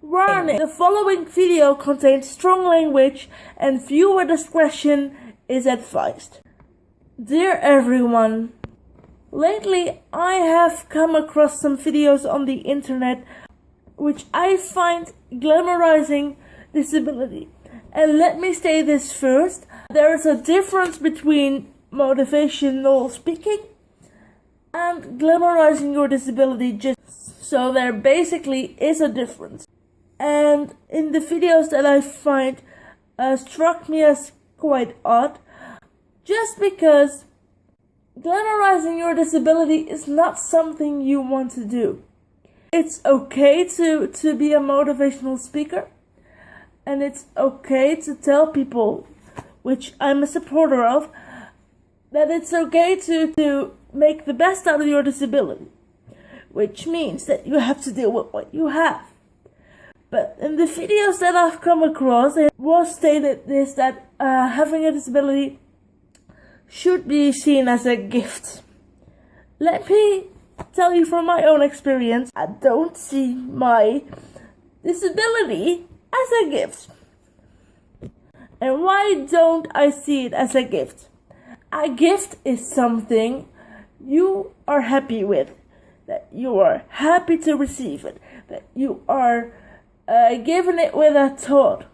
Warning! The following video contains strong language and viewer discretion is advised. Dear everyone, lately I have come across some videos on the internet which I find glamorizing disability. And let me say this first, there is a difference between motivational speaking and glamorizing your disability, just so there basically is a difference. And in the videos that I find struck me as quite odd, just because glamorizing your disability is not something you want to do. It's okay to be a motivational speaker, and it's okay to tell people, which I'm a supporter of, that it's okay to make the best out of your disability, which means that you have to deal with what you have. But in the videos that I've come across, it was stated that having a disability should be seen as a gift. Let me tell you from my own experience, I don't see my disability as a gift. And why don't I see it as a gift? A gift is something you are happy with, that you are happy to receive it, that you are given it with a thought.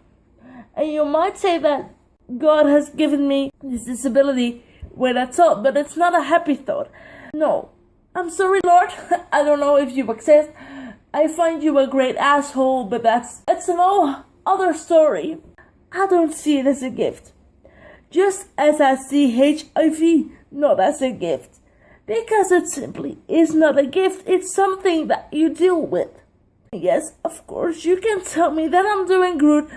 And you might say that God has given me this disability with a thought, but it's not a happy thought. No, I'm sorry, Lord, I don't know if you exist. I find you a great asshole, but that's an whole other story. I don't see it as a gift. Just as I see HIV not as a gift. Because it simply is not a gift, it's something that you deal with. Yes, of course, you can tell me that I'm doing good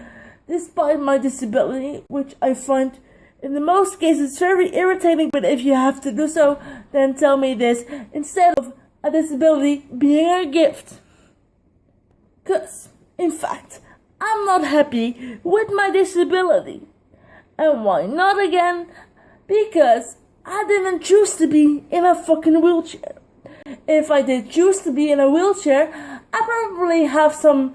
despite my disability, which I find in the most cases very irritating, but if you have to do so, then tell me this, instead of a disability being a gift. Cause, in fact, I'm not happy with my disability. And why not again? Because I didn't choose to be in a fucking wheelchair. If I did choose to be in a wheelchair, I probably have some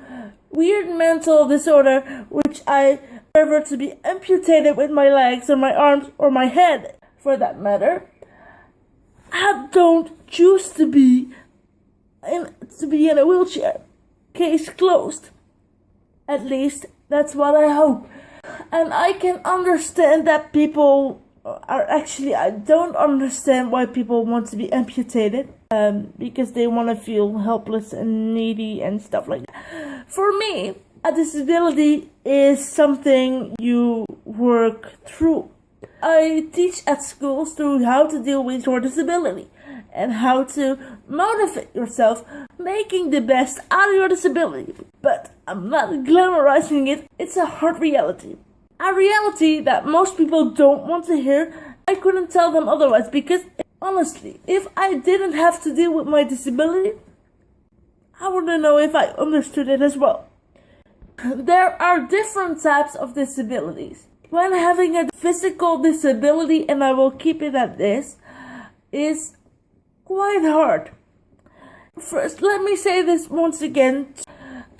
weird mental disorder which I prefer to be amputated with my legs or my arms or my head, for that matter. I don't choose to be in a wheelchair. Case closed. At least that's what I hope. And I can understand that people I don't understand why people want to be amputated, because they want to feel helpless and needy and stuff like that. For me, a disability is something you work through. I teach at schools through how to deal with your disability and how to motivate yourself, making the best out of your disability. But I'm not glamorizing it, it's a hard reality. A reality that most people don't want to hear. I couldn't tell them otherwise, because honestly, if I didn't have to deal with my disability, I wouldn't know if I understood it as well. There are different types of disabilities. When having a physical disability, and I will keep it at this, is quite hard. First, let me say this once again.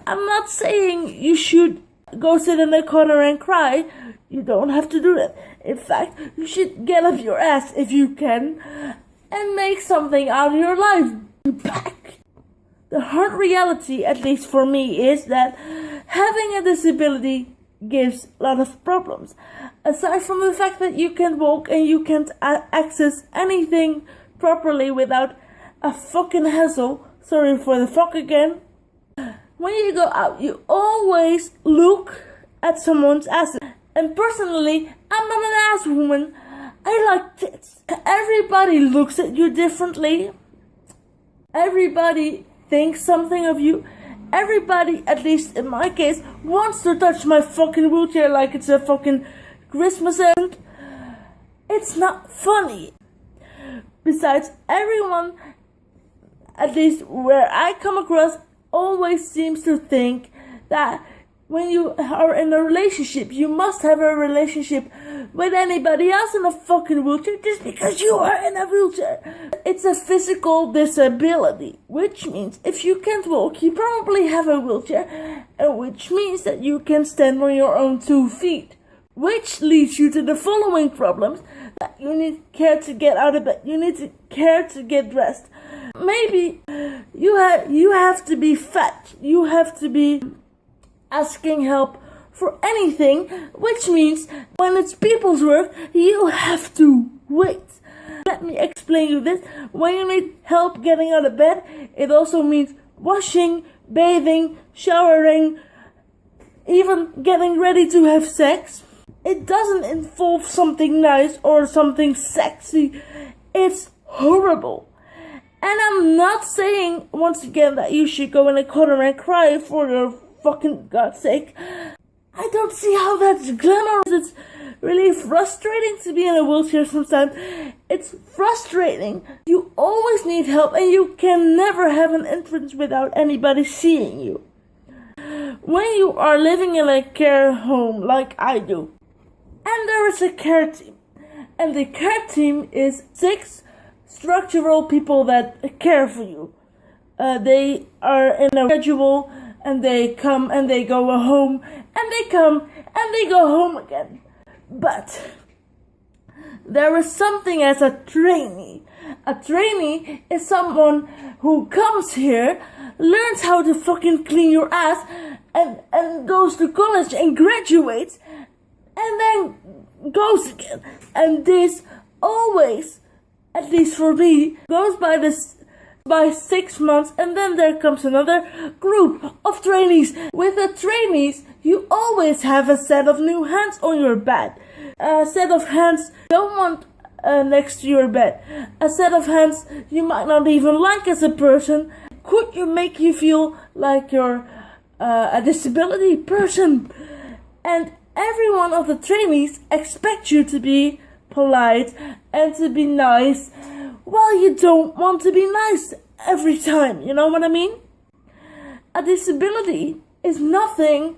I'm not saying you should go sit in a corner and cry. You don't have to do that. In fact, you should get up your ass if you can and make something out of your life. Back. The hard reality, at least for me, is that having a disability gives a lot of problems. Aside from the fact that you can't walk and you can't access anything properly without a fucking hassle. Sorry for the fuck again. When you go out, you always look at someone's ass. And personally, I'm not an ass woman. I like tits. Everybody looks at you differently. Everybody thinks something of you. Everybody, at least in my case, wants to touch my fucking wheelchair like it's a fucking Christmas present. It's not funny. Besides, everyone, at least where I come across, always seems to think that when you are in a relationship, you must have a relationship with anybody else in a fucking wheelchair just because you are in a wheelchair. It's a physical disability, which means if you can't walk, you probably have a wheelchair, and which means that you can stand on your own 2 feet, which leads you to the following problems: that you need care to get out of bed, you need care to get dressed. Maybe you have to be fat, you have to be asking help for anything, which means when it's people's work, you have to wait. Let me explain you this. When you need help getting out of bed, it also means washing, bathing, showering, even getting ready to have sex. It doesn't involve something nice or something sexy. It's horrible. And I'm not saying, once again, that you should go in a corner and cry for your fucking God's sake. I don't see how that's glamorous. It's really frustrating to be in a wheelchair sometimes. It's frustrating. You always need help, and you can never have an entrance without anybody seeing you. When you are living in a care home like I do, and there is a care team, and the care team is 6 structural people that care for you. They are in a schedule, and they come and they go home, and they come and they go home again. But there is something as a trainee. A trainee is someone who comes here, learns how to fucking clean your ass, and goes to college and graduates, and then goes again. And this always, at least for me, goes by 6 months, and then there comes another group of trainees. With the trainees, you always have a set of new hands on your bed. A set of hands you don't want next to your bed. A set of hands you might not even like as a person. Could you make you feel like you're a disability person? And every one of the trainees expects you to be polite and to be nice. Well, you don't want to be nice every time, you know what I mean? A disability is nothing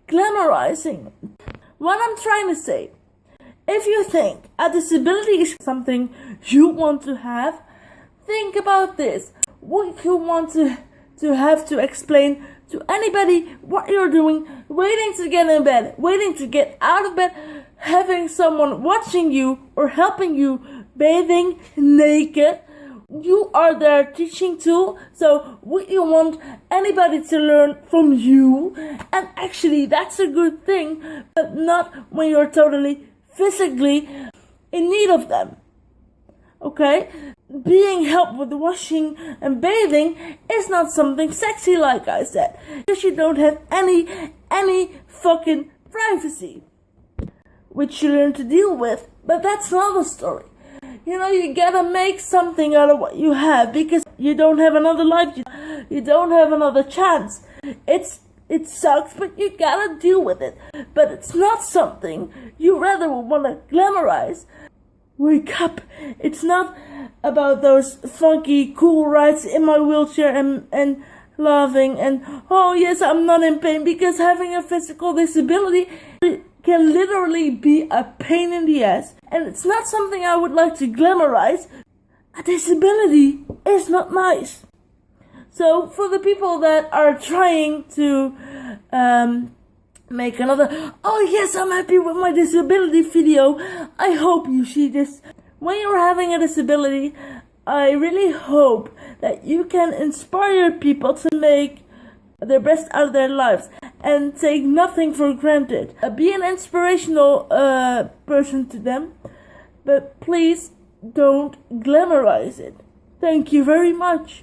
glamorizing. What I'm trying to say, if you think a disability is something you want to have, think about this. Would you want to have to explain to anybody what you're doing, waiting to get in bed, waiting to get out of bed, having someone watching you or helping you, bathing naked? You are their teaching tool, so would you want anybody to learn from you? And actually, that's a good thing, but not when you're totally physically in need of them. Okay? Being helped with washing and bathing is not something sexy, like I said, because you don't have any fucking privacy, which you learn to deal with. But that's another story. You know, you gotta make something out of what you have, because you don't have another life, you don't have another chance. It sucks, but you gotta deal with it. But it's not something you rather would wanna glamorize. Wake up. It's not about those funky, cool rides in my wheelchair and laughing and, oh yes, I'm not in pain, because having a physical disability can literally be a pain in the ass. And it's not something I would like to glamorize. A disability is not nice. So for the people that are trying to make another, oh yes, I'm happy with my disability video, I hope you see this. When you're having a disability, I really hope that you can inspire people to make their best out of their lives and take nothing for granted. Be an inspirational person to them, but please don't glamorize it. Thank you very much.